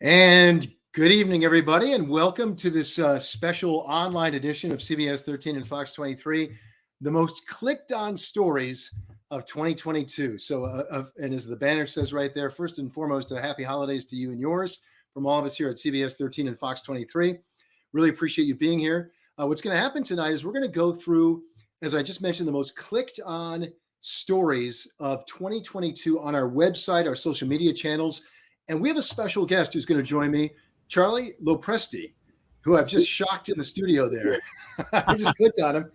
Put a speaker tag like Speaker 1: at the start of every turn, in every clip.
Speaker 1: And good evening, everybody, and welcome to this special online edition of CBS 13 and Fox 23, the most clicked on stories of 2022. So, and as the banner says right there, first and foremost, happy holidays to you and yours from all of us here at CBS 13 and Fox 23. Really appreciate you being here. What's going to happen tonight is we're going to go through, as I just mentioned, the most clicked on stories of 2022 on our website, our social media channels. And we have a special guest who's going to join me, Charlie Lopresti, who I've just shocked in the studio there. I just clicked on him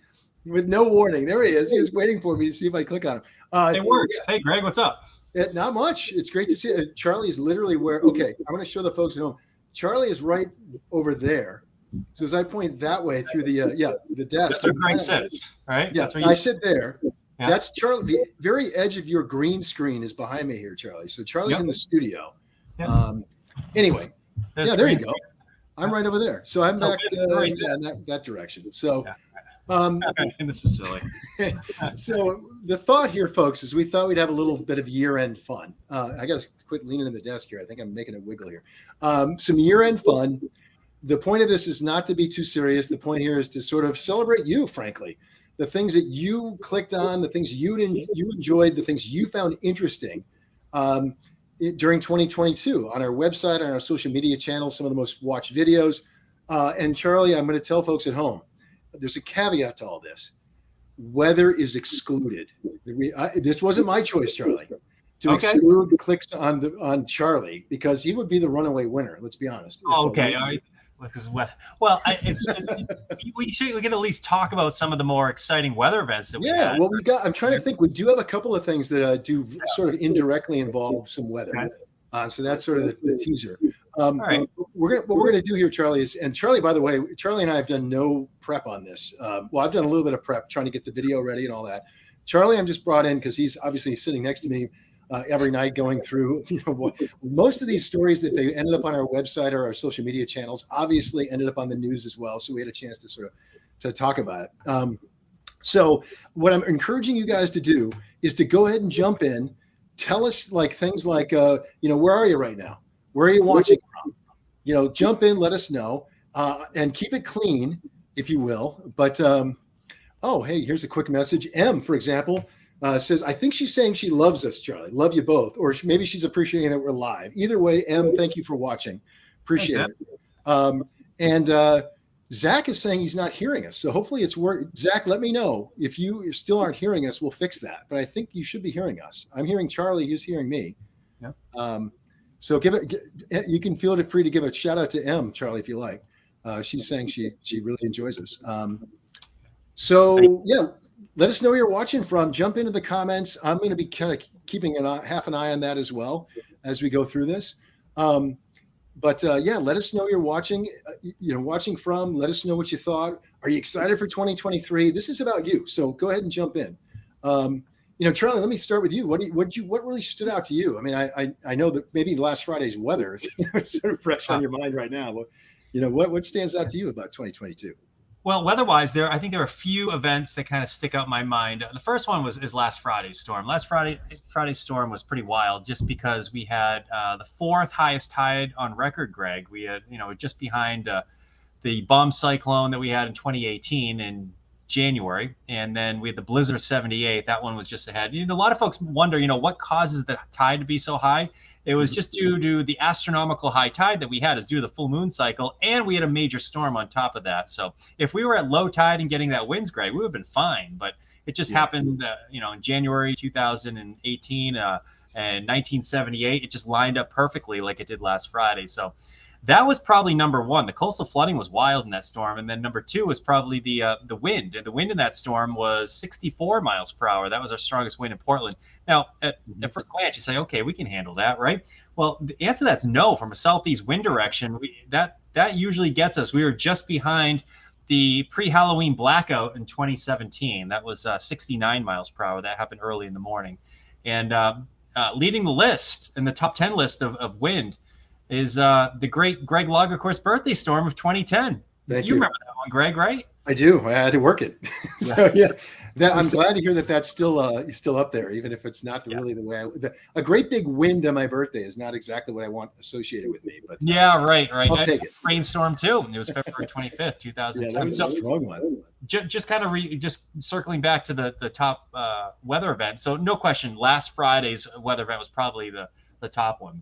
Speaker 1: with no warning. There he is. He was waiting for me to see if I click on him.
Speaker 2: It works. Hey, Greg, what's up?
Speaker 1: Not much. It's great to see it. Charlie is literally where, okay, I'm going to show the folks at home. Charlie is right over there. So as I point that way through the desk.
Speaker 2: That's where Greg sits, right?
Speaker 1: Yeah,
Speaker 2: That's where
Speaker 1: I sit there.
Speaker 2: Yeah.
Speaker 1: That's Charlie. The very edge of your green screen is behind me here, Charlie. So Charlie's in the studio.
Speaker 2: Yeah.
Speaker 1: Anyway,
Speaker 2: That's
Speaker 1: there you go. I'm right over there. So I'm
Speaker 2: So
Speaker 1: back in that direction. So,
Speaker 2: this is silly.
Speaker 1: So the thought here, folks, is we thought we'd have a little bit of year-end fun. I got to quit leaning in the desk here. I think I'm making a wiggle here. Some year-end fun. The point of this is not to be too serious. The point here is to sort of celebrate you, frankly. The things that you clicked on, the things you enjoyed, the things you found interesting during 2022 on our website, on our social media channels, some of the most watched videos. And Charlie, I'm going to tell folks at home, there's a caveat to all this. Weather is excluded. This wasn't my choice, Charlie, to exclude clicks on Charlie because he would be the runaway winner. Let's be honest.
Speaker 2: Okay. All right. Well, we can at least talk about some of the more exciting weather events that we had.
Speaker 1: Yeah, well, I'm trying to think. We do have a couple of things that do sort of indirectly involve some weather. So that's sort of the teaser.
Speaker 2: All right.
Speaker 1: What we're going to do here, Charlie, is, and Charlie, by the way, Charlie and I have done no prep on this. Well, I've done a little bit of prep trying to get the video ready and all that. Charlie, I'm just brought in because he's obviously sitting next to me every night going through, most of these stories that they ended up on our website or our social media channels obviously ended up on the news as well. So we had a chance to sort of to talk about it. So what I'm encouraging you guys to do is to go ahead and jump in. Tell us things like, where are you right now? Where are you watching from? Jump in, let us know, and keep it clean, if you will. But, hey, here's a quick message. M, for example, says, I think she's saying she loves us, Charlie. Love you both. Or maybe she's appreciating that we're live. Either way, M, thank you for watching. Appreciate it. And Zach is saying he's not hearing us. So hopefully it's work. Zach, let me know. If you still aren't hearing us, we'll fix that. But I think you should be hearing us. I'm hearing Charlie. He's hearing me. Yeah. So you can feel free to give a shout out to M, Charlie, if you like. She's saying she really enjoys us. Let us know where you're watching from. Jump into the comments. I'm going to be kind of keeping half an eye on that as well as we go through this. Let us know you're watching. Watching from. Let us know what you thought. Are you excited for 2023? This is about you. So go ahead and jump in. Charlie, let me start with you. What really stood out to you? I mean, I know that maybe last Friday's weather is sort of fresh on your mind right now. But what stands out to you about 2022?
Speaker 2: Well, weather-wise, I think there are a few events that kind of stick out in my mind. The first one is last Friday's storm. Friday's storm was pretty wild just because we had the fourth highest tide on record, Greg. We had, just behind the bomb cyclone that we had in 2018 in January. And then we had the blizzard of 78. That one was just ahead. A lot of folks wonder, what causes the tide to be so high? It was just due to the astronomical high tide that we had is due to the full moon cycle, and we had a major storm on top of that. So if we were at low tide and getting that winds, Greg, we would have been fine. But it just happened, in January 2018 and 1978. It just lined up perfectly like it did last Friday. So that was probably number one. The coastal flooding was wild in that storm. And then number two was probably the wind. And the wind in that storm was 64 miles per hour. That was our strongest wind in Portland. Now, at first glance, you say, okay, we can handle that, right? Well, the answer to that's no. From a southeast wind direction, that usually gets us. We were just behind the pre-Halloween blackout in 2017. That was 69 miles per hour. That happened early in the morning. And leading the list, in the top 10 list of wind, is the great Gregg Lagerquist birthday storm of 2010.
Speaker 1: Thank you.
Speaker 2: Remember that one, Greg, right?
Speaker 1: I do. I had to work it. So, yeah. I'm glad to hear that that's still up there, even if it's not really the way a great big wind on my birthday is not exactly what I want associated with me. But
Speaker 2: right.
Speaker 1: I'll take it.
Speaker 2: Rainstorm too. It was February 25th, 2010.
Speaker 1: Yeah, that was a strong one.
Speaker 2: Just kind of just circling back to the top weather event. So no question, last Friday's weather event was probably the top one.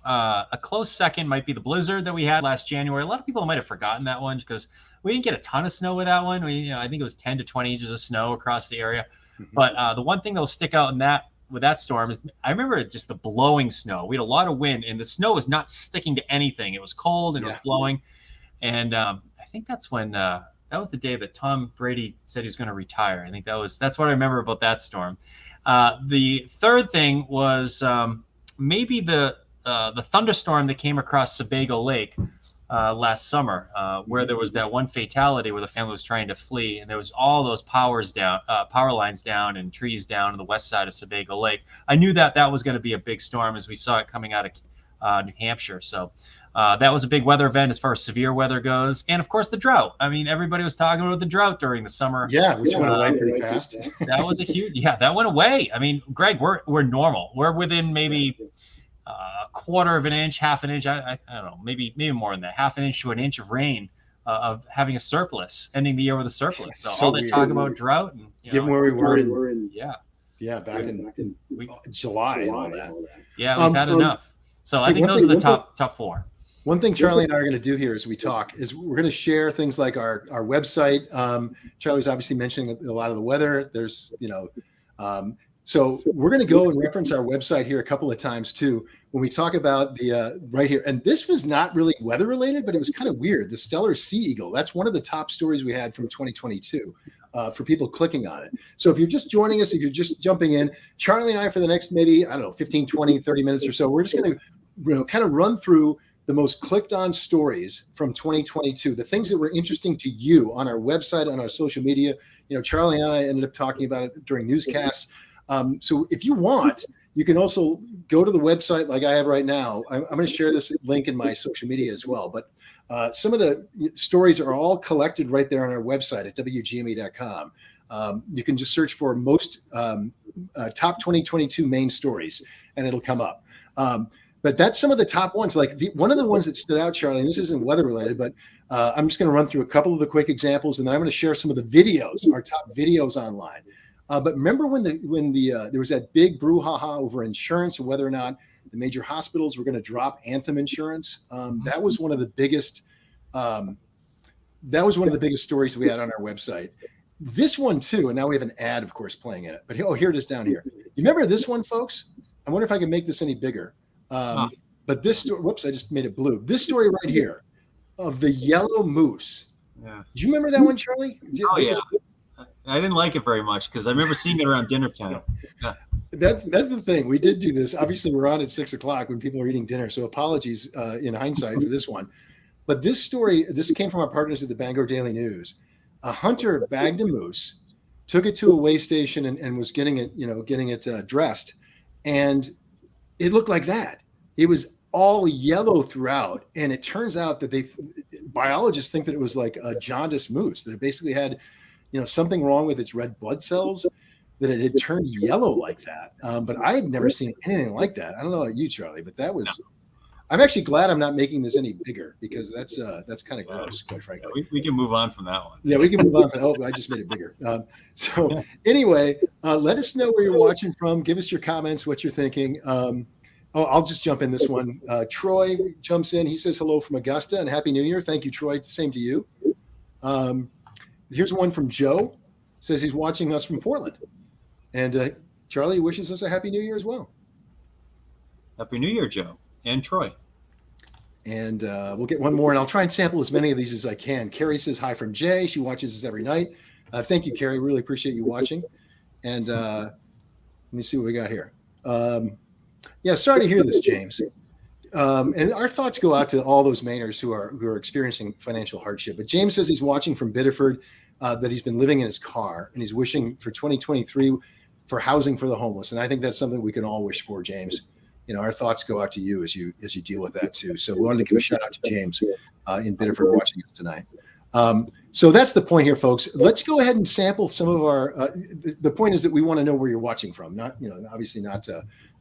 Speaker 2: A close second might be the blizzard that we had last January. A lot of people might have forgotten that one because we didn't get a ton of snow with that one. I think it was 10 to 20 inches of snow across the area. Mm-hmm. But the one thing that'll stick out with that storm is I remember just the blowing snow. We had a lot of wind, and the snow was not sticking to anything. It was cold and it was blowing. And I think that's when that was the day that Tom Brady said he was going to retire. I think that's what I remember about that storm. The third thing was maybe the thunderstorm that came across Sebago Lake last summer, where there was that one fatality where the family was trying to flee, and there was all those power lines down and trees down on the west side of Sebago Lake. I knew that was going to be a big storm as we saw it coming out of New Hampshire. So that was a big weather event as far as severe weather goes. And of course, the drought. I mean, everybody was talking about the drought during the summer.
Speaker 1: Yeah, which went away pretty fast.
Speaker 2: That was a huge, that went away. I mean, Greg, we're normal. We're within maybe a quarter of an inch, half an inch. I don't know, maybe more than that, half an inch to an inch of rain of having a surplus, ending the year with a surplus. So all they talk about drought and
Speaker 1: given where we were in back in July and all that.
Speaker 2: Yeah, we've had enough. So I think those are the top four.
Speaker 1: One thing Charlie and I are going to do here as we talk is we're going to share things like our website. Charlie's obviously mentioning a lot of the weather. There's, so we're going to go and reference our website here a couple of times too when we talk about the right here. And this was not really weather related, but it was kind of weird. The stellar sea eagle. That's one of the top stories we had from 2022 for people clicking on it. So if you're just joining us, if you're just jumping in, Charlie and I for the next maybe, 15, 20, 30 minutes or so, we're just going to kind of run through the most clicked on stories from 2022, the things that were interesting to you on our website, on our social media. Charlie and I ended up talking about it during newscasts. So if you want, you can also go to the website like I have right now. I'm going to share this link in my social media as well. But some of the stories are all collected right there on our website at wgme.com. You can just search for most top 2022 main stories, and it'll come up. But that's some of the top ones. Like one of the ones that stood out, Charlie, and this isn't weather related, but I'm just going to run through a couple of the quick examples, and then I'm going to share some of the videos, our top videos online. But remember when there was that big brouhaha over insurance and whether or not the major hospitals were going to drop Anthem insurance? That was one of the biggest. That was one of the biggest stories that we had on our website. This one too, and now we have an ad, of course, playing in it. But here it is down here. You remember this one, folks? I wonder if I can make this any bigger. But this story, whoops, I just made it blue. This story right here of the yellow moose. Yeah. Do you remember that one, Charlie?
Speaker 2: Oh, yeah. I didn't like it very much because I remember seeing it around dinner time. Yeah.
Speaker 1: That's the thing. We did do this. Obviously, we're on at 6:00 when people are eating dinner. So apologies in hindsight for this one. But this story, this came from our partners at the Bangor Daily News. A hunter bagged a moose, took it to a weigh station and was getting it dressed. And it looked like that. It was all yellow throughout. And it turns out that biologists think that it was like a jaundiced moose, that it basically had something wrong with its red blood cells, that it had turned yellow like that. But I had never seen anything like that. I don't know about you, Charlie, but that was. I'm actually glad I'm not making this any bigger because that's kind of gross, quite frankly.
Speaker 2: We can move on from that one.
Speaker 1: Yeah, we can move on. I just made it bigger. Anyway, let us know where you're watching from. Give us your comments, what you're thinking. I'll just jump in this one. Troy jumps in. He says hello from Augusta and Happy New Year. Thank you, Troy. Same to you. Here's one from Joe. Says he's watching us from Portland. And Charlie wishes us a Happy New Year as well.
Speaker 2: Happy New Year, Joe and Troy.
Speaker 1: And we'll get one more, and I'll try and sample as many of these as I can. Carrie says hi from Jay. She watches us every night. Thank you, Carrie. Really appreciate you watching. And let me see what we got here. Sorry to hear this, James. And our thoughts go out to all those Mainers who are experiencing financial hardship. But James says he's watching from Biddeford, that he's been living in his car, and he's wishing for 2023 for housing for the homeless. And I think that's something we can all wish for, James. Our thoughts go out to you as you deal with that too. So we wanted to give a shout out to James in Biddeford watching us tonight. So that's the point here, folks. Let's go ahead and sample some of our. The point is that we want to know where you're watching from. Not, obviously not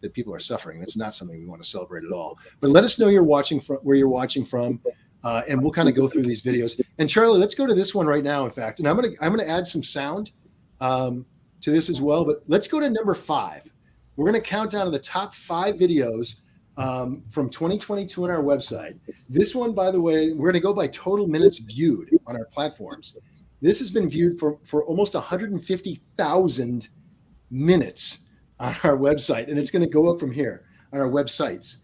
Speaker 1: that people are suffering. That's not something we want to celebrate at all. But let us know you're watching from where you're watching from, and we'll kind of go through these videos. And Charlie, let's go to this one right now. In fact, and I'm gonna add some sound to this as well. But let's go to number 5. We're gonna count down to the top 5 videos from 2022 on our website. This one, by the way, we're going to go by total minutes viewed on our platforms. This has been viewed for almost 150,000 minutes on our website, and it's going to go up from here on our websites.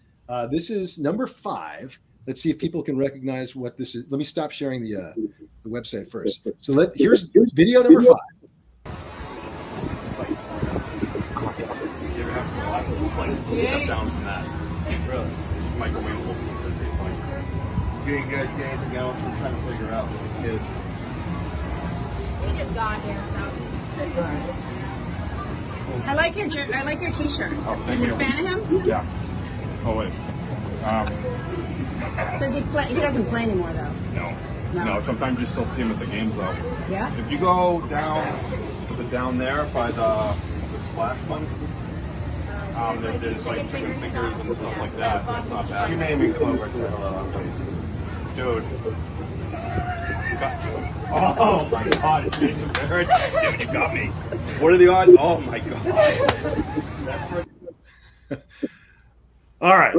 Speaker 1: This is number 5. Let's see if people can recognize what this is. Let me stop sharing the website first. So here's video number 5.
Speaker 3: Down from that. Really? Microwavable. Do you guys get anything else? We're trying to figure out with the kids.
Speaker 4: We just got here, so it's good to see. I like your T-shirt. Are you a fan of him?
Speaker 3: Yeah. Always.
Speaker 4: Does he play? He doesn't play anymore, though.
Speaker 3: No. Sometimes you still see him at the games, though.
Speaker 4: Yeah.
Speaker 3: If you go down there by the splash one. There's like chicken fingers and stuff like that. That's not bad. She made me come over and say hello, please. Dude. Oh my God, it's Jason Barrett. Dude, you got me. What are the odds? Oh my God.
Speaker 1: All right.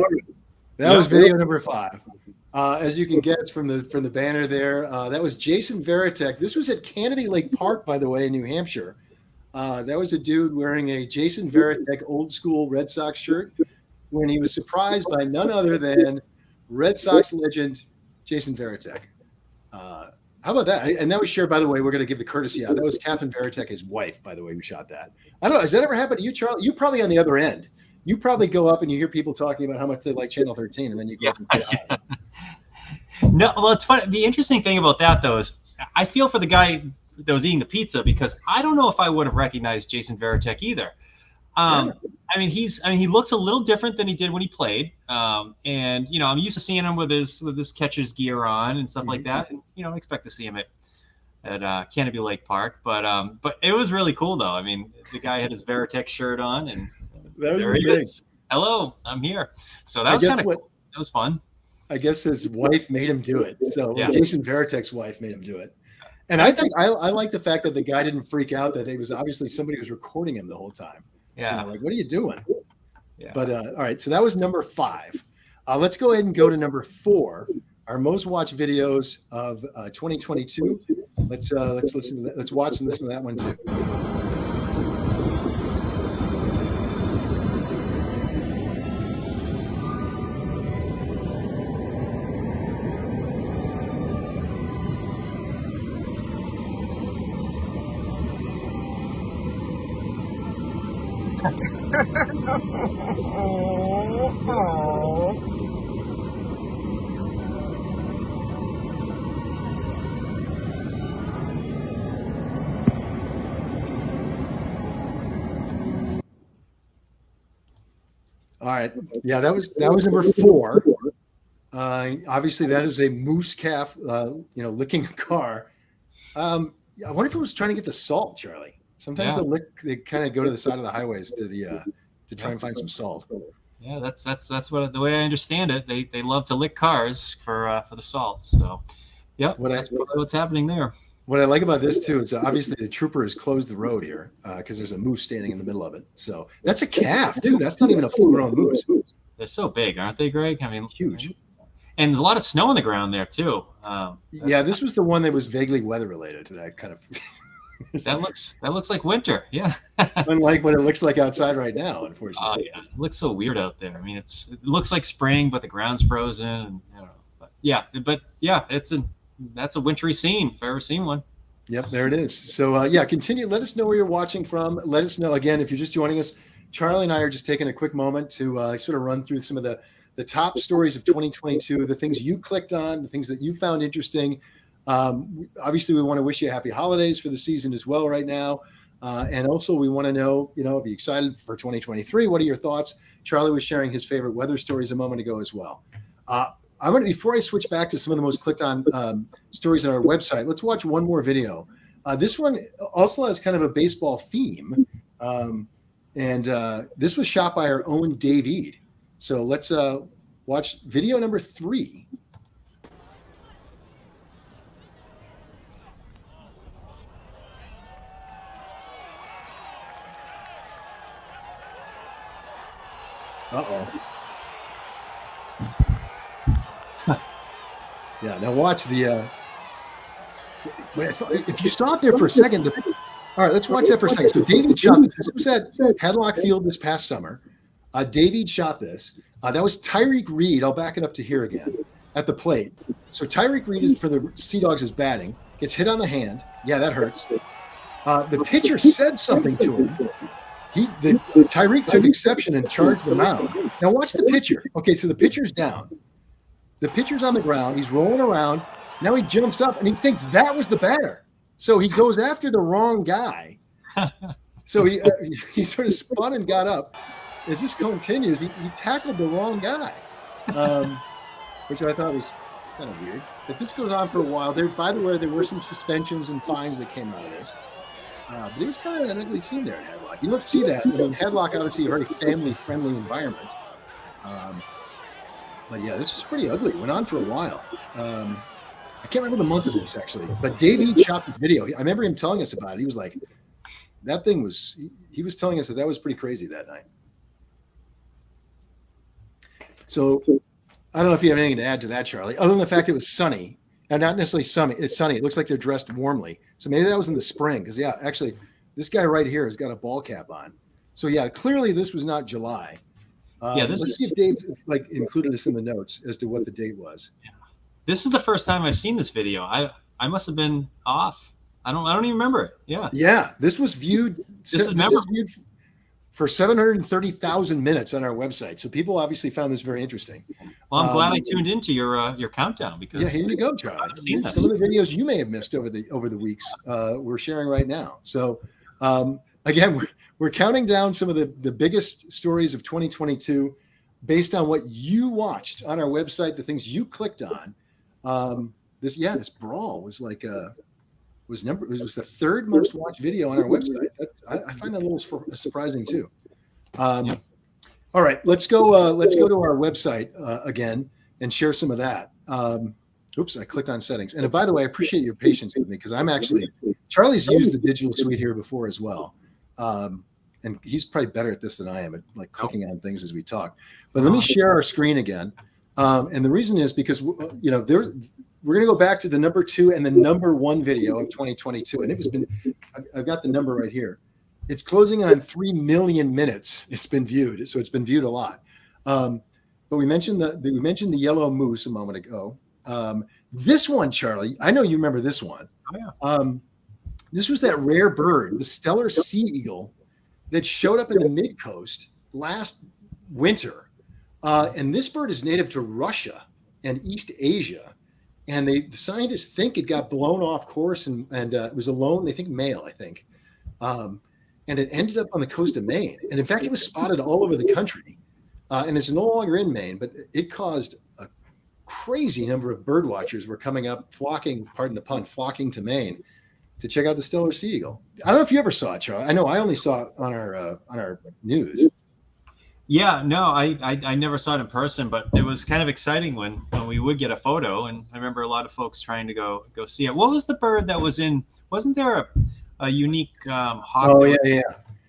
Speaker 1: That was video number 5. As you can guess from the banner there, that was Jason Varitek. This was at Canopy Lake Park, by the way, in New Hampshire. That was a dude wearing a Jason Varitek old school Red Sox shirt when he was surprised by none other than Red Sox legend Jason Varitek. How about that? And that was shared, by the way, we're going to give the courtesy out. That was Catherine Varitek, his wife, by the way, who shot that. I don't know. Has that ever happened to you, Charlie? You're probably on the other end. You probably go up and you hear people talking about how much they like Channel 13, and then you go up and get out.
Speaker 2: No, well, it's funny. The interesting thing about that, though, is I feel for the guy that was eating the pizza, because I don't know if I would have recognized Jason Varitek either. I mean, he looks a little different than he did when he played. And I'm used to seeing him with his catcher's gear on and stuff like that. And I expect to see him at Canopy Lake Park. But it was really cool, though. I mean, the guy had his Varitek shirt on, and
Speaker 1: that was
Speaker 2: there he is. Hello, I'm here. So that was kind of cool. That was fun.
Speaker 1: I guess his wife made him do it. So
Speaker 2: yeah.
Speaker 1: Jason Varitek's wife made him do it. And I think I like the fact that the guy didn't freak out, that it was obviously somebody was recording him the whole time.
Speaker 2: Yeah.
Speaker 1: Like, what are you doing?
Speaker 2: Yeah.
Speaker 1: But all right, so that was number 5. Let's go ahead and go to number 4, our most watched videos of 2022. Let's listen to that. Let's watch and listen to that one too. All right. Yeah, that was number 4. Obviously, that is a moose calf, licking a car. I wonder if it was trying to get the salt, Charlie. Sometimes they kind of go to the side of the highways to try and find some salt.
Speaker 2: Yeah, that's what the way I understand it. They love to lick cars for the salt. So, yep, that's what's happening there.
Speaker 1: What I like about this too is obviously the trooper has closed the road here because there's a moose standing in the middle of it. So that's a calf too. That's not even a full-grown moose.
Speaker 2: They're so big, aren't they, Greg? I mean,
Speaker 1: huge.
Speaker 2: And there's a lot of snow on the ground there too.
Speaker 1: Yeah, this was the one that was vaguely weather related. That kind of.
Speaker 2: that looks like winter. Yeah.
Speaker 1: Unlike what it looks like outside right now, unfortunately.
Speaker 2: Oh yeah, it looks so weird out there. I mean, it looks like spring, but the ground's frozen. And, I don't know. But yeah, that's a wintry scene if I've ever seen one.
Speaker 1: Yep, there it is. So continue. Let us know where you're watching from. Let us know again if you're just joining us. Charlie and I are just taking a quick moment to sort of run through some of the top stories of 2022, the things you clicked on, the things that you found interesting. Obviously, we want to wish you happy holidays for the season as well right now. And also we want to know, be excited for 2023. What are your thoughts? Charlie was sharing his favorite weather stories a moment ago as well. I'm going to, before I switch back to some of the most clicked on stories on our website, let's watch one more video. This one also has kind of a baseball theme. This was shot by our own Dave Eade. So let's watch video number 3. Uh-oh. Yeah, now watch the if you stop there for a second, all right, let's watch that for a second. So David shot this. This was at Hadlock Field this past summer. David shot this. That was Tyreek Reed. I'll back it up to here again at the plate. So Tyreek Reed for the Sea Dogs is batting, gets hit on the hand. Yeah, that hurts. The pitcher said something to him. Tyreek took exception and charged the mound. Now watch the pitcher. Okay, so the pitcher's down. The pitcher's on the ground. He's rolling around. Now he jumps up and he thinks that was the batter. So he goes after the wrong guy. So he sort of spun and got up. As this continues, he tackled the wrong guy, which I thought was kind of weird. But this goes on for a while. By the way, there were some suspensions and fines that came out of this. But it was kind of an ugly scene there at Hadlock. You don't see that. I mean, Hadlock, obviously, a very family-friendly environment. But yeah, this was pretty ugly. It went on for a while. I can't remember the month of this, actually. But Dave Eade shot this video. I remember him telling us about it. He was like, that thing was, he was telling us that was pretty crazy that night. So I don't know if you have anything to add to that, Charlie, other than the fact it was sunny. And not necessarily sunny. It's sunny. It looks like they're dressed warmly. So maybe that was in the spring. Because, yeah, actually, this guy right here has got a ball cap on. So, yeah, clearly this was not July. Let's see if Dave included this in the notes as to what the date was.
Speaker 2: Yeah. This is the first time I've seen this video. I must have been off. I don't even remember it. Yeah.
Speaker 1: Yeah, this was viewed. This was viewed for 730,000 minutes on our website. So people obviously found this very interesting.
Speaker 2: Well, I'm glad I tuned into your countdown because
Speaker 1: here you go, Charlie. Some of the videos you may have missed over the weeks we're sharing right now. So again, we're counting down some of the biggest stories of 2022 based on what you watched on our website, the things you clicked on. This brawl was like was the third most watched video on our website. I find that a little surprising too. All right, let's go to our website again and share some of that. Oops, I clicked on settings. And by the way, I appreciate your patience with me because Charlie's used the digital suite here before as well. And he's probably better at this than I am at like clicking on things as we talk. But let me share our screen again. And the reason is because we're going to go back to the number 2 and the number 1 video of 2022. And I've got the number right here. It's closing on 3 million minutes. It's been viewed. So it's been viewed a lot. But we mentioned the yellow moose a moment ago. This one, Charlie, I know you remember this one.
Speaker 2: Oh, yeah.
Speaker 1: This was that rare bird, the Steller sea eagle, that showed up in the mid-coast last winter. And this bird is native to Russia and East Asia. And the scientists think it got blown off course and it was a lone, they think male, I think. And it ended up on the coast of Maine. And in fact, it was spotted all over the country. And it's no longer in Maine, but it caused a crazy number of bird watchers were coming up, flocking to Maine to check out the Steller sea eagle. I don't know if you ever saw it, Charlie. I know I only saw it on our news.
Speaker 2: Yeah, no, I never saw it in person, but it was kind of exciting when we would get a photo, and I remember a lot of folks trying to go see it. What was the bird that was in? Wasn't there a unique hawk?
Speaker 1: Oh yeah.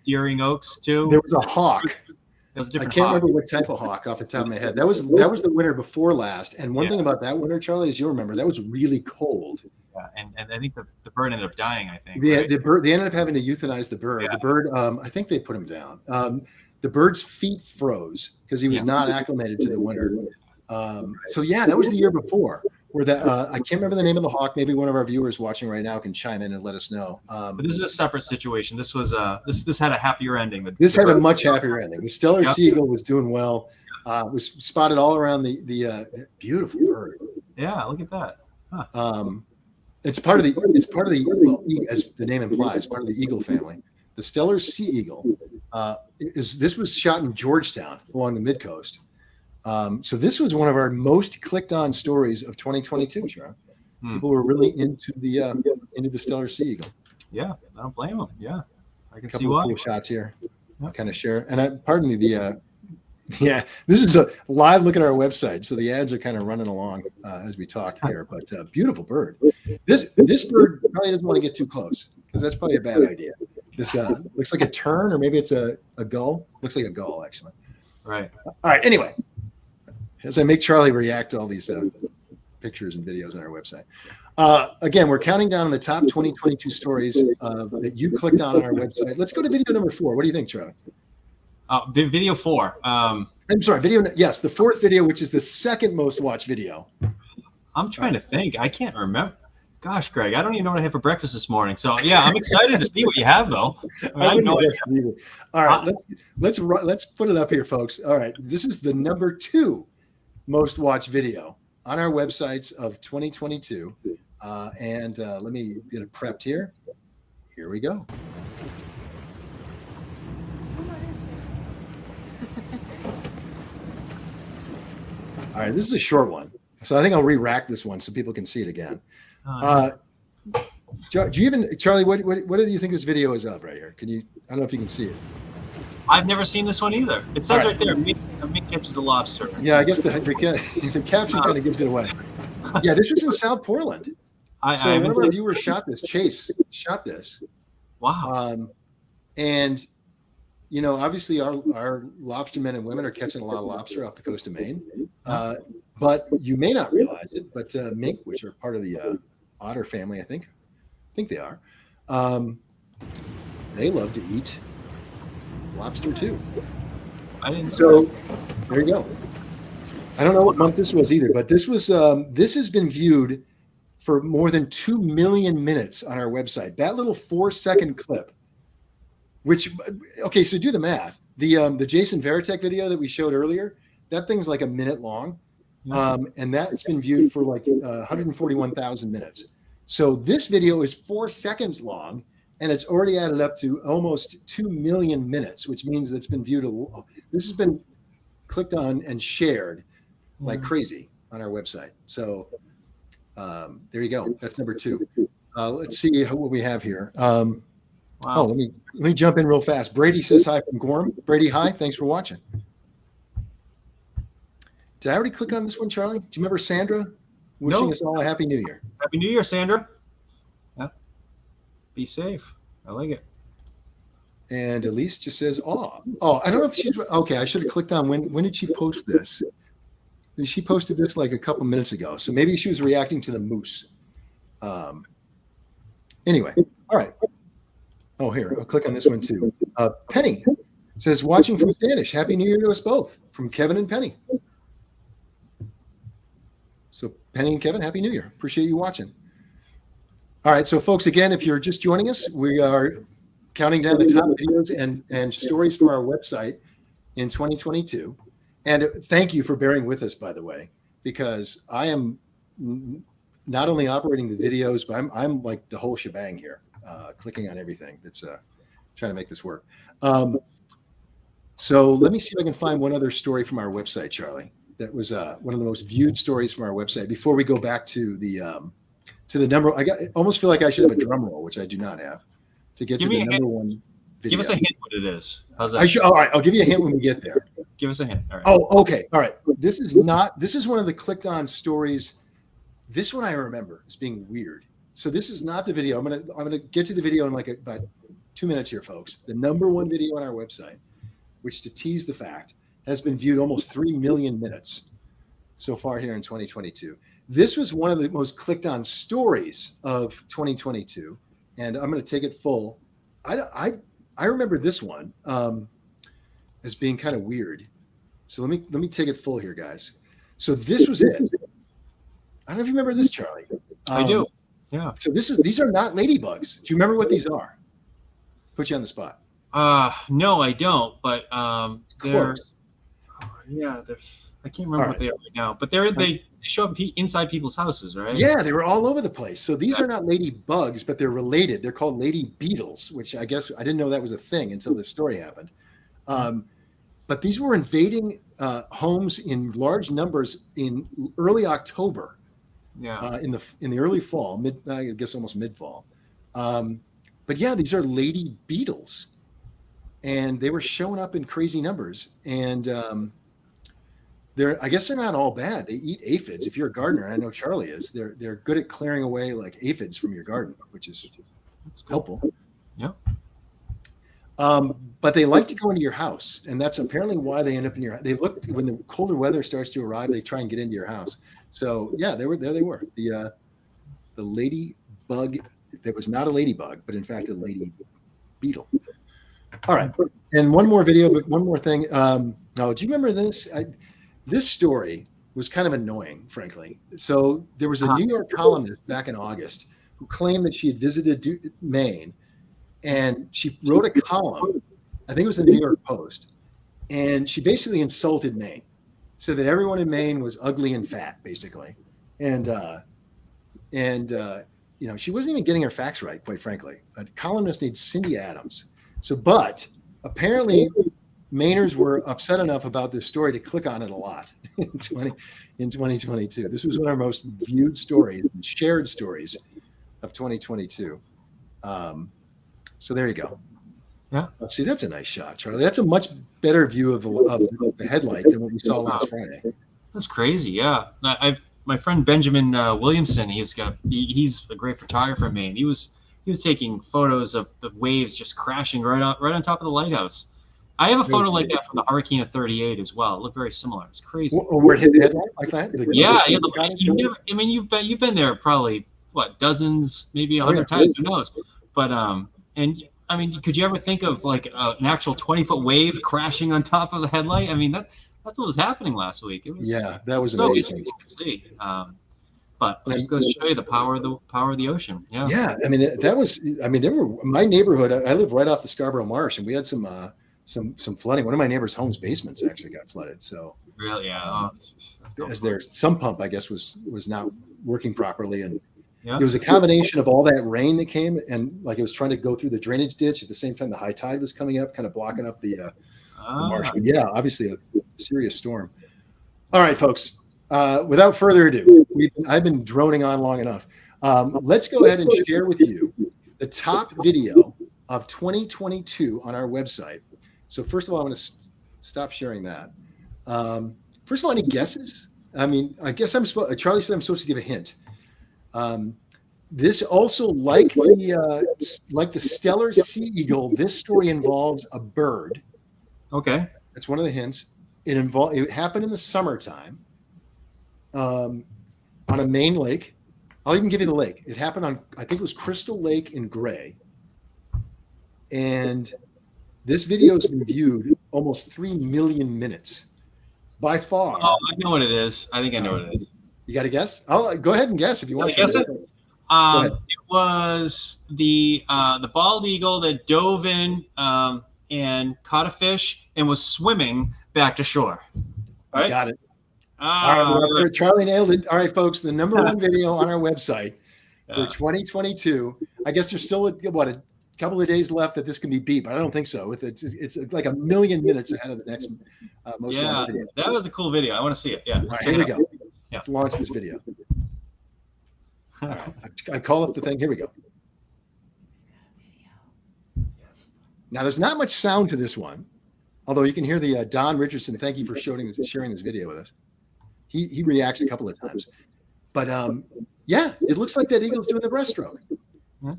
Speaker 2: Deering Oaks too.
Speaker 1: There was a hawk.
Speaker 2: It was a different
Speaker 1: I can't
Speaker 2: hawk.
Speaker 1: remember what type of hawk off the top of my head. That was the winter before last. And one thing about that winter, Charlie, is you'll remember that was really cold.
Speaker 2: Yeah, and I think the bird ended up dying. I think
Speaker 1: the bird, they ended up having to euthanize the bird. Yeah. The bird, I think they put him down. The bird's feet froze because he was not acclimated to the winter. So yeah, that was the year before. Where I can't remember the name of the hawk. Maybe one of our viewers watching right now can chime in and let us know.
Speaker 2: But this is a separate situation. This was this had a happier ending.
Speaker 1: This had a much happier ending. The Steller sea eagle was doing well. Was spotted all around the beautiful bird.
Speaker 2: Yeah, look at that. Huh.
Speaker 1: It's part of the as the name implies, part of the eagle family. The Steller sea eagle this was shot in Georgetown along the mid-coast. So this was one of our most clicked on stories of 2022, Charlie. People were really into the Stellar Sea Eagle.
Speaker 2: Yeah, I don't blame them. Yeah, I can see
Speaker 1: Couple
Speaker 2: why.
Speaker 1: of cool shots here. I'll kind of share. And pardon me, yeah, this is a live look at our website. So the ads are kind of running along as we talk here, but beautiful bird. This bird probably doesn't want to get too close because that's probably a bad idea. This looks like a tern, or maybe it's a gull. Looks like a gull, actually.
Speaker 2: Right.
Speaker 1: All right. Anyway, as I make Charlie react to all these pictures and videos on our website. Again, we're counting down the top 2022 stories that you clicked on our website. Let's go to video number 4. What do you think, Charlie?
Speaker 2: Video 4.
Speaker 1: I'm sorry, yes, the 4th video, which is the second most watched video.
Speaker 2: I'm trying to think. I can't remember. Gosh, Greg, I don't even know what I had for breakfast this morning. So yeah, I'm excited to see what you have, though. I have no idea.
Speaker 1: All right, let's put it up here, folks. All right, this is the number 2 most watched video on our websites of 2022. And let me get it prepped here. Here we go. All right, this is a short one. So I think I'll re-rack this one so people can see it again. Do you even, Charlie, what do you think this video is of right here? I don't know if you can see it.
Speaker 2: I've never seen this one either. It says right there, Mink catches a lobster.
Speaker 1: Yeah, I guess the caption kind of gives it away. Yeah, this was in South Portland. So one of our viewers shot this. Chase shot this.
Speaker 2: Wow.
Speaker 1: And you know, obviously our lobster men and women are catching a lot of lobster off the coast of Maine. But you may not realize it, but mink, which are part of the otter family, I think they are. They love to eat lobster too.
Speaker 2: I didn't know.
Speaker 1: So there you go. I don't know what month this was either, but this was this has been viewed for more than 2 million minutes on our website. That little 4-second clip, which, okay, so do the math. The Jason Veritek video that we showed earlier, that thing's like a minute long. And that's been viewed for like 141,000 minutes. So this video is 4 seconds long, and it's already added up to almost 2 million minutes, which means that it's been viewed. This has been clicked on and shared like crazy on our website. So there you go. That's number 2. Let's see what we have here.
Speaker 2: Wow.
Speaker 1: Oh, let me jump in real fast. Brady says hi from Gorham. Brady, hi. Thanks for watching. Did I already click on this one, Charlie? Do you remember Sandra wishing us all a Happy New Year?
Speaker 2: Happy New Year, Sandra. Yeah. Be safe. I like it.
Speaker 1: And Elise just says, oh, I don't know if she's okay. I should have clicked on when did she post this? She posted this like a couple minutes ago. So maybe she was reacting to the moose. Anyway, all right. Oh, here, I'll click on this one too. Penny says, watching from Standish. Happy New Year to us both, from Kevin and Penny. So Penny and Kevin, Happy New Year. Appreciate you watching. All right, so folks, again, if you're just joining us, we are counting down the top videos and stories from our website in 2022. And thank you for bearing with us, by the way, because I am not only operating the videos, but I'm like the whole shebang here, clicking on everything that's trying to make this work. So let me see if I can find one other story from our website, Charlie. That was one of the most viewed stories from our website. Before we go back to the number, I almost feel like I should have a drum roll, which I do not have, to get to the number 1 video.
Speaker 2: Give us a hint what it is. How's that?
Speaker 1: All right, I'll give you a hint when we get there.
Speaker 2: Give us a hint. All right.
Speaker 1: Oh, okay. All right. This is one of the clicked on stories. This one I remember as being weird. So this is not the video. I'm gonna get to the video in like about 2 minutes here, folks. The number 1 video on our website, which, to tease the fact, has been viewed almost 3 million minutes so far here in 2022. This was one of the most clicked on stories of 2022, and I'm going to take it full. I remember this one as being kind of weird. So let me take it full here, guys. So this was it. I don't know if you remember this, Charlie.
Speaker 2: I do. Yeah.
Speaker 1: So these are not ladybugs. Do you remember what these are? Put you on the spot.
Speaker 2: No, I don't. But they're
Speaker 1: close.
Speaker 2: Yeah, I can't remember what they are right now. But they show up inside people's houses, right?
Speaker 1: Yeah, they were all over the place. So these are not ladybugs, but they're related. They're called lady beetles, which I guess I didn't know that was a thing until this story happened. But but these were invading homes in large numbers in early October.
Speaker 2: Yeah.
Speaker 1: In the early fall, I guess almost mid fall. But yeah, these are lady beetles, and they were showing up in crazy numbers. And I guess they're not all bad. They eat aphids. If you're a gardener, I know Charlie is. They're good at clearing away like aphids from your garden, which is helpful.
Speaker 2: Yeah.
Speaker 1: But they like to go into your house, and that's apparently why they end up in your. They look when the colder weather starts to arrive. They try and get into your house. So yeah, there they were. The ladybug. There was not a ladybug, but in fact a lady beetle. All right, and one more video, but one more thing. Do you remember this? This story was kind of annoying, frankly. So there was a New York columnist back in August who claimed that she had visited Maine, and she wrote a column. I think it was the New York Post, and she basically insulted Maine, said that everyone in Maine was ugly and fat, basically, and she wasn't even getting her facts right, quite frankly. A columnist named Cindy Adams. But apparently Mainers were upset enough about this story to click on it a lot in 2022. This was one of our most viewed stories and shared stories of 2022. So there you go.
Speaker 2: Yeah.
Speaker 1: See, that's a nice shot, Charlie. That's a much better view of the headlight than what we saw last Friday.
Speaker 2: That's crazy. Yeah. My friend Benjamin Williamson, he's a great photographer, man. He was taking photos of the waves just crashing right on top of the lighthouse. I have a photo like that from the hurricane of '38 as well. It looked very similar. It's crazy.
Speaker 1: Where it hit the headlight like that?
Speaker 2: You've been there probably dozens, maybe 100 times. Who knows? But and I mean, could you ever think of like an actual 20-foot wave crashing on top of the headlight? I mean, that's what was happening last week. It was
Speaker 1: that was
Speaker 2: so
Speaker 1: amazing
Speaker 2: interesting to see. But it just goes to show you the power of the ocean. Yeah.
Speaker 1: Yeah. I mean, my neighborhood. I live right off the Scarborough Marsh, and we had some flooding. One of my neighbor's home's basements actually got flooded. So
Speaker 2: really, yeah.
Speaker 1: As their sump pump, I guess, was not working properly, and
Speaker 2: yeah.
Speaker 1: It was a combination of all that rain that came, and like it was trying to go through the drainage ditch at the same time the high tide was coming up, kind of blocking up the marsh. But yeah, obviously a serious storm. All right, folks. Without further ado, I've been droning on long enough. Let's go ahead and share with you the top video of 2022 on our website. So first of all, I'm going to stop sharing that. First of all, any guesses? I mean, I guess Charlie said I'm supposed to give a hint. This also, like the stellar sea eagle, this story involves a bird.
Speaker 2: Okay.
Speaker 1: That's one of the hints. It happened in the summertime on a Maine lake. I'll even give you the lake. It happened on, I think it was Crystal Lake in Gray. And this video has been viewed almost 3 million minutes. By far.
Speaker 2: Oh, I know what it is. I think I know what it is.
Speaker 1: You got to guess? I'll go ahead and guess if you want to.
Speaker 2: Guess it? It was the bald eagle that dove in and caught a fish and was swimming back to shore. Right?
Speaker 1: Got it. All right, Charlie nailed it. All right, folks, the number one video on our website for 2022. I guess there's still a couple of days left that this can be beat, but I don't think so. It's like 1 million minutes ahead of the next most watched video.
Speaker 2: That was a cool video. I want to see it. Yeah.
Speaker 1: All right, here we go. Yeah. Let's launch this video. All right. I call up the thing. Here we go. Now, there's not much sound to this one, although you can hear the Don Richardson. Thank you for sharing this video with us. He reacts a couple of times. But, it looks like that eagle's doing the breaststroke.
Speaker 2: Yeah.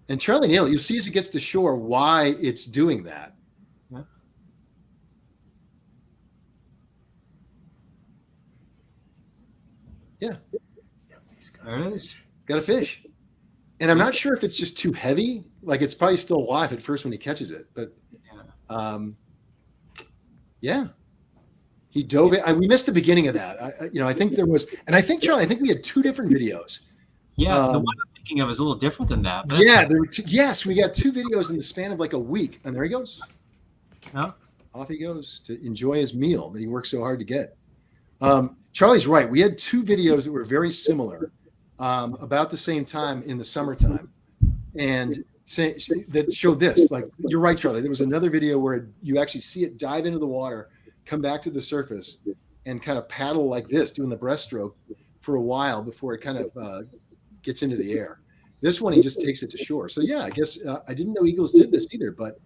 Speaker 1: And Charlie nailed it. You'll see as it gets to shore why it's doing that.
Speaker 2: Yeah.
Speaker 1: Yeah.
Speaker 2: There it is.
Speaker 1: It's got a fish. And I'm not sure if it's just too heavy. Like it's probably still alive at first when he catches it. But he dove in. We missed the beginning of that. I think there was, and I think, Charlie, we had 2 different videos.
Speaker 2: Yeah, the one I'm thinking of is a little different than that. But
Speaker 1: yeah, there were yes, we got 2 videos in the span of like a week. And there he goes.
Speaker 2: Oh.
Speaker 1: Off he goes to enjoy his meal that he worked so hard to get. Charlie's right. We had 2 videos that were very similar about the same time in the summertime. And that showed this. Like, you're right, Charlie. There was another video where you actually see it dive into the water, come back to the surface, and kind of paddle like this, doing the breaststroke for a while before it kind of gets into the air. This one, he just takes it to shore. So yeah, I guess I didn't know eagles did this either, but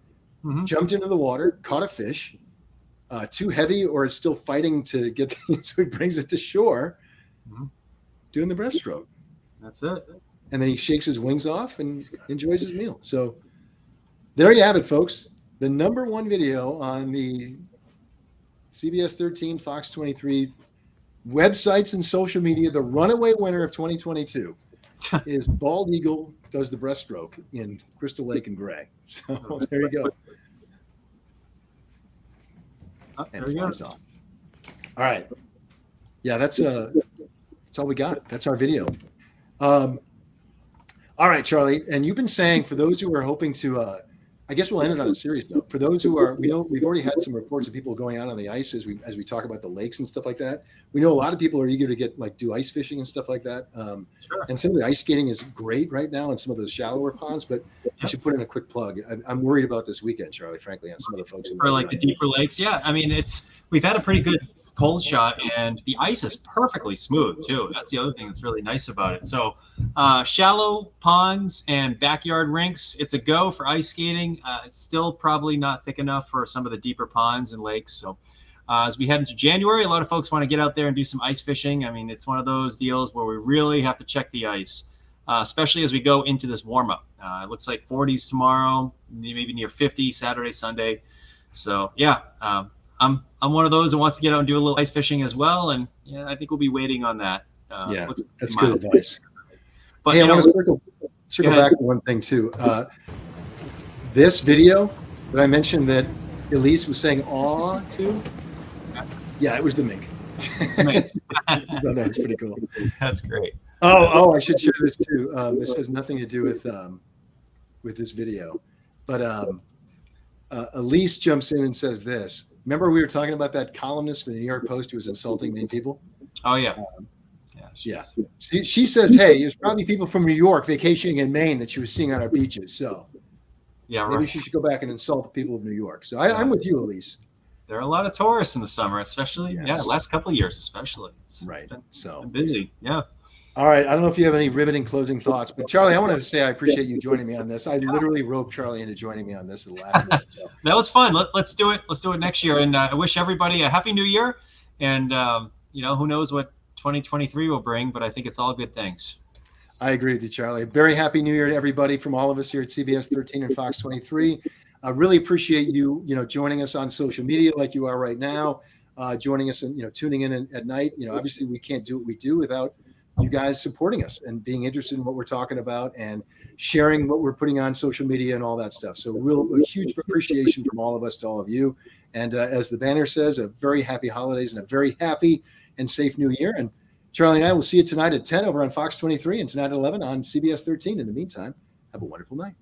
Speaker 1: jumped into the water, caught a fish, too heavy, or it's still fighting to get, so he brings it to shore, doing the breaststroke.
Speaker 2: That's it.
Speaker 1: And then he shakes his wings off and enjoys his meal. So there you have it, folks. The #1 video on the CBS 13, Fox 23 websites and social media, the runaway winner of 2022 is bald eagle does the breaststroke in Crystal Lake and Gray. So there you go. And flies off. All right. Yeah, that's all we got. That's our video. All right, Charlie. And you've been saying, for those who are hoping to, I guess we'll end it on a serious note. For those who are, we've already had some reports of people going out on the ice as we talk about the lakes and stuff like that. We know a lot of people are eager to do ice fishing and stuff like that.
Speaker 2: Sure.
Speaker 1: And some of the ice skating is great right now in some of those shallower ponds, but you should put in a quick plug. I'm worried about this weekend, Charlie, frankly, on some of the folks who
Speaker 2: for like the deeper lakes. Yeah, I mean, we've had a pretty good cold shot, and the ice is perfectly smooth too. That's the other thing that's really nice about it. So shallow ponds and backyard rinks, it's a go for ice skating. It's still probably not thick enough for some of the deeper ponds and lakes. So as we head into January, a lot of folks want to get out there and do some ice fishing. I mean, it's one of those deals where we really have to check the ice, especially as we go into this warm up. It looks like 40s tomorrow, maybe near 50 Saturday, Sunday. So yeah, I'm one of those that wants to get out and do a little ice fishing as well, and yeah, I think we'll be waiting on that.
Speaker 1: Yeah, that's good advice.
Speaker 2: But
Speaker 1: hey, I want to circle back to one thing too. This video that I mentioned that Elise was saying "aw" to, yeah, it was the Mink. That was pretty cool.
Speaker 2: That's great.
Speaker 1: Oh, I should share this too. This has nothing to do with this video, but Elise jumps in and says this. Remember, we were talking about that columnist from the New York Post who was insulting Maine people?
Speaker 2: Oh, yeah.
Speaker 1: Yeah. She says, hey, there's probably people from New York vacationing in Maine that she was seeing on our beaches. So
Speaker 2: yeah,
Speaker 1: maybe she should go back and insult the people of New York. So I'm with you, Elise.
Speaker 2: There are a lot of tourists in the summer, especially, last couple of years, especially. It's been busy. Yeah.
Speaker 1: All right. I don't know if you have any riveting closing thoughts, but Charlie, I want to say I appreciate you joining me on this. I literally roped Charlie into joining me on this at the last minute. So.
Speaker 2: That was fun. Let's do it. Let's do it next year. And I wish everybody a happy new year. And, who knows what 2023 will bring, but I think it's all good things.
Speaker 1: I agree with you, Charlie. Very happy new year to everybody from all of us here at CBS 13 and Fox 23. I really appreciate you, joining us on social media like you are right now, joining us and, tuning in at night. Obviously we can't do what we do without you guys supporting us and being interested in what we're talking about and sharing what we're putting on social media and all that stuff. So a huge appreciation from all of us to all of you. And as the banner says, a very happy holidays and a very happy and safe new year. And Charlie and I will see you tonight at 10 over on Fox 23 and tonight at 11 on CBS 13. In the meantime, have a wonderful night.